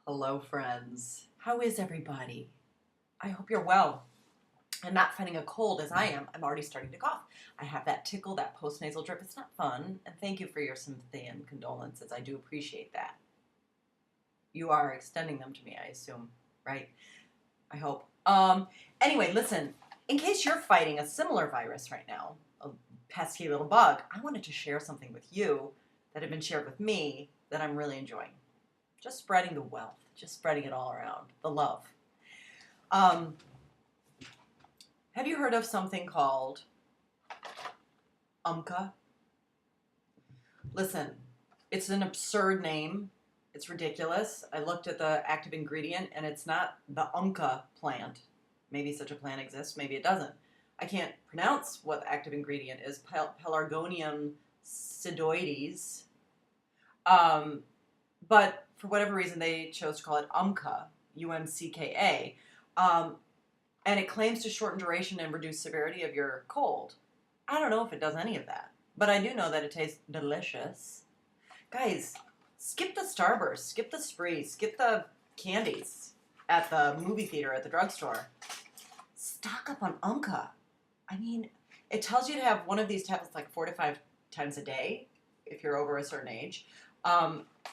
Hello, friends. How is everybody? I hope you're well and not fighting a cold as I am. I'm already starting to cough. I have that tickle, that post-nasal drip. It's not fun. And thank you for your sympathy and condolences. I do appreciate that. You are extending them to me, I assume, right? I hope. Anyway, listen, in case you're fighting a similar virus right now, a pesky little bug, I wanted to share something with you that had been shared with me that I'm really enjoying. Just spreading the wealth, just spreading it all around, the love. Have you heard of something called Umcka? Listen, it's an absurd name. It's ridiculous. I looked at the active ingredient and it's not the Umcka plant. Maybe such a plant exists, maybe it doesn't. I can't pronounce what the active ingredient is, Pelargonium sidoides. But for whatever reason, they chose to call it Umcka, Umcka. And it claims to shorten duration and reduce severity of your cold. I don't know if it does any of that, but I do know that it tastes delicious. Guys, skip the Starburst, skip the Spree, skip the candies at the movie theater, at the drugstore. Stock up on Umcka. I mean, it tells you to have one of these tablets like 4 to 5 times a day if you're over a certain age.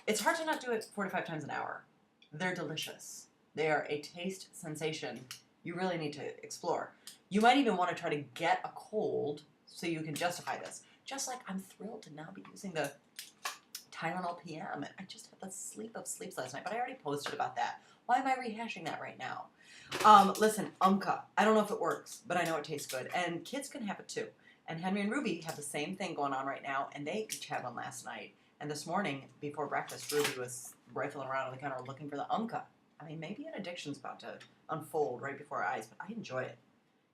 It's hard to not do it 4 to 5 times an hour. They're delicious. They are a taste sensation you really need to explore. You might even want to try to get a cold so you can justify this. Just like I'm thrilled to now be using the Tylenol PM. I just had the sleep of sleeps last night, but I already posted about that. Why am I rehashing that right now? Listen, Umcka. I don't know if it works, but I know it tastes good. And kids can have it too. And Henry and Ruby have the same thing going on right now, and they each had one last night. And this morning, before breakfast, Ruby was rifling around on the counter looking for the Umcka. I mean, maybe an addiction's about to unfold right before our eyes, but I enjoy it.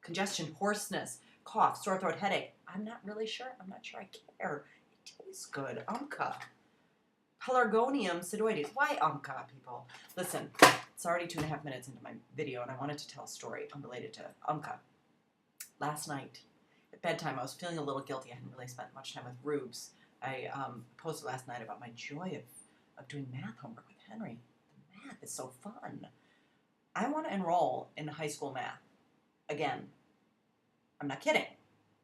Congestion, hoarseness, cough, sore throat, headache. I'm not really sure. I'm not sure I care. It tastes good. Umcka. Pelargonium sidoides. Why Umcka, people? Listen, it's already 2.5 minutes into my video, and I wanted to tell a story unrelated to Umcka. Last night, at bedtime, I was feeling a little guilty. I hadn't really spent much time with Rubes. I posted last night about my joy of doing math homework with Henry. The math is so fun. I want to enroll in high school math. Again, I'm not kidding.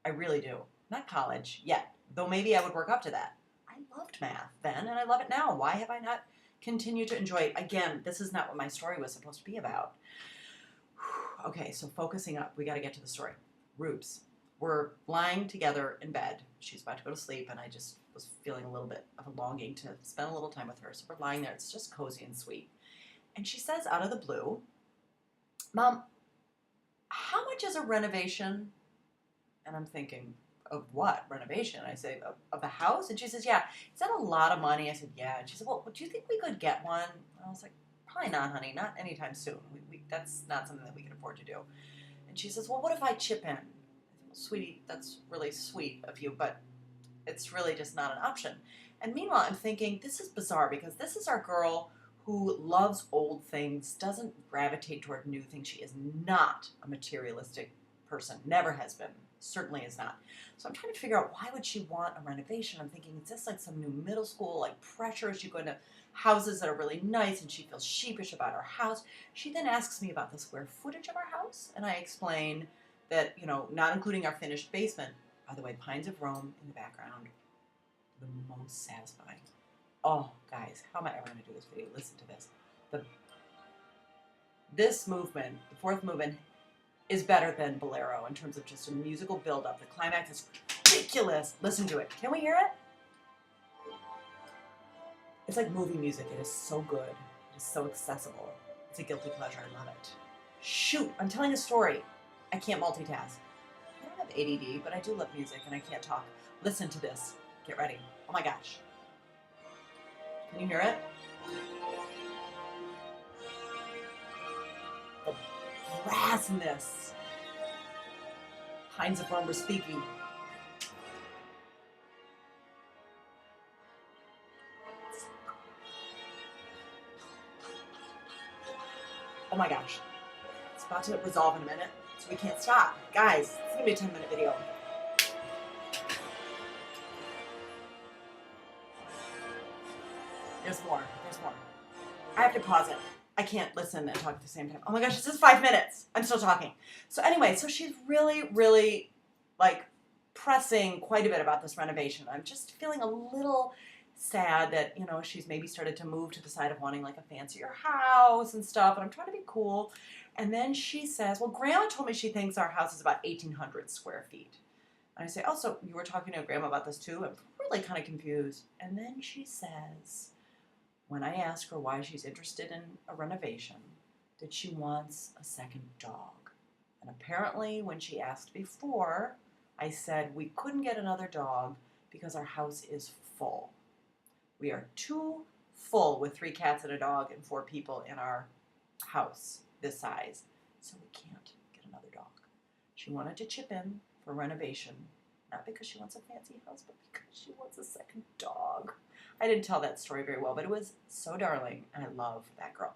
I really do. Not college yet, though maybe I would work up to that. I loved math then, and I love it now. Why have I not continued to enjoy it? Again, this is not what my story was supposed to be about. Okay, so focusing up, we got to get to the story. Rubes. We're lying together in bed. She's about to go to sleep, and I just was feeling a little bit of a longing to spend a little time with her. So we're lying there. It's just cozy and sweet. And she says out of the blue, Mom, how much is a renovation? And I'm thinking, of what? Renovation? I say, of the house? And she says, yeah. Is that a lot of money? I said, yeah. And she said, well, do you think we could get one? And I was like, probably not, honey. Not anytime soon. That's not something that we can afford to do. And she says, well, what if I chip in? Sweetie, that's really sweet of you, but it's really just not an option. And meanwhile, I'm thinking, this is bizarre because this is our girl who loves old things, doesn't gravitate toward new things. She is not a materialistic person, never has been, certainly is not. So I'm trying to figure out, why would she want a renovation? I'm thinking, is this like some new middle school, like pressure? Is she going to houses that are really nice and she feels sheepish about her house? She then asks me about the square footage of our house, and I explain that, you know, not including our finished basement. By the way, Pines of Rome in the background, the most satisfying. Oh, guys, how am I ever going to do this video? Listen to this. This movement, the fourth movement, is better than Bolero in terms of just a musical build-up. The climax is ridiculous. Listen to it. Can we hear it? It's like movie music. It is so good. It is so accessible. It's a guilty pleasure. I love it. Shoot, I'm telling a story. I can't multitask. I don't have ADD, but I do love music and I can't talk. Listen to this. Get ready. Oh my gosh. Can you hear it? The brass in this. Pines of Rome, Resphigi. Oh my gosh. It's about to resolve in a minute, so we can't stop. Guys, it's gonna be a 10-minute video. There's more. There's more. I have to pause it. I can't listen and talk at the same time. Oh my gosh, this is 5 minutes. I'm still talking. So anyway, so she's really, really like pressing quite a bit about this renovation. I'm just feeling a little sad that, you know, she's maybe started to move to the side of wanting like a fancier house and stuff. And I'm trying to be cool. And then she says, well, Grandma told me she thinks our house is about 1,800 square feet. And I say, oh, so you were talking to Grandma about this too? I'm really kind of confused. And then she says, when I ask her why she's interested in a renovation, that she wants a second dog. And apparently when she asked before, I said we couldn't get another dog because our house is full. We are too full with 3 cats and a dog and 4 people in our house this size. So we can't get another dog. She wanted to chip in for renovation, not because she wants a fancy house, but because she wants a second dog. I didn't tell that story very well, but it was so darling, and I love that girl.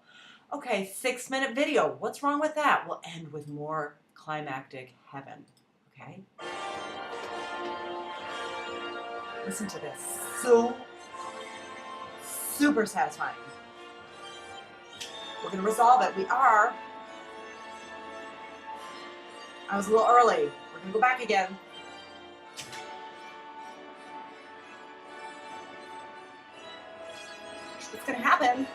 Okay, 6-minute video. What's wrong with that? We'll end with more climactic heaven, okay? Listen to this. So super satisfying. We're going to resolve it. We are. I was a little early. We're going to go back again. What's going to happen?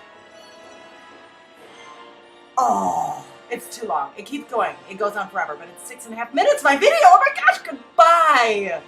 Oh, it's too long. It keeps going. It goes on forever, but it's 6.5 minutes. My video. Oh my gosh, goodbye.